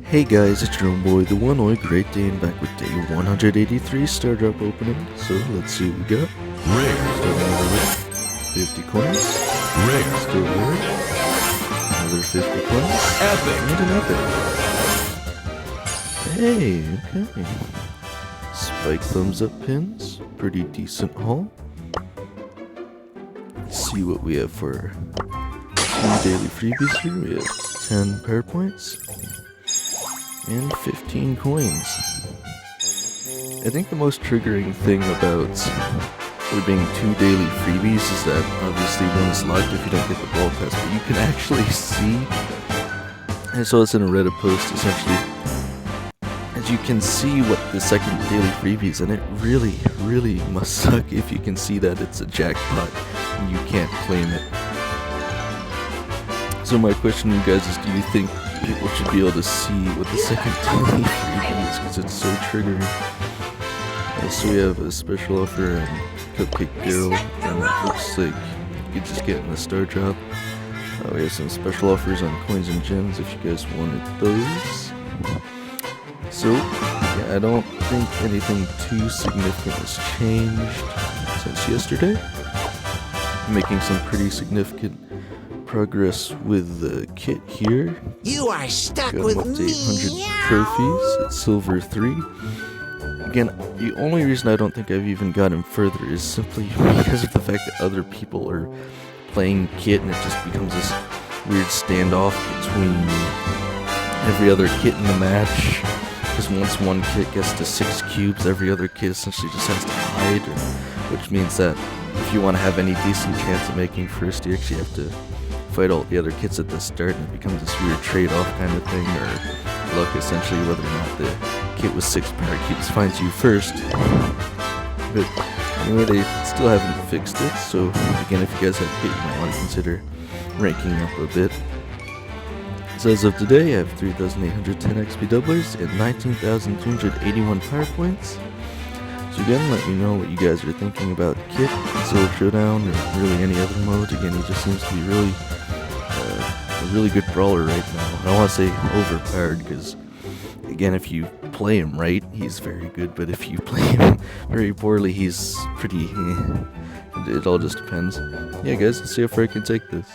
Hey guys, it's your own boy, the one oi Great Dane, back with day 183 Star Drop opening. So let's see what we got. Rare. Starting another rare. 50 coins. Rare. Still rare. Another 50 coins. Epic. And an epic. Hey, okay. Spike thumbs up pins. Pretty decent haul. Let's see what we have for 2 daily freebies here. We have 10 pair points. And 15 coins. I think the most triggering thing about there being 2 daily freebies is that obviously one is locked if you don't get the ball pass, but you can actually see, I saw this in a Reddit post essentially, as you can see what the second daily freebie is, and it really must suck if you can see that it's a jackpot and you can't claim it. So my question to you guys is, do you think people should be able to see what the second daily freebie is, because it's so triggering? So we have a special offer on Cupcake Daryl, and it looks like you could just get in the Star Drop. We have some special offers on coins and gems if you guys wanted those. So, yeah, I don't think anything too significant has changed since yesterday. I'm making some pretty significant progress with the kit here. You are stuck Got with him up to me. 800 trophies at silver 3. Again, the only reason I don't think I've even gotten further is simply because of the fact that other people are playing kit and it just becomes this weird standoff between every other kit in the match. Because once one kit gets to 6 cubes, every other kit essentially just has to hide, which means that if you want to have any decent chance of making first, you actually have to fight all the other kits at the start, and it becomes this weird trade-off kind of thing, or luck essentially, whether or not the kit with 6 power cubes finds you first. But anyway, they still haven't fixed it, so again, if you guys have a kit, you might want to consider ranking up a bit. So as of today, I have 3,810 XP doublers and 19,281 power points. So again, let me know what you guys are thinking about Kit, Solo Showdown, or really any other mode. Again, he just seems to be really a really good brawler right now. I don't want to say overpowered, because again, if you play him right, he's very good, but if you play him very poorly, he's pretty it all just depends. Yeah guys, let's see how far I can take this.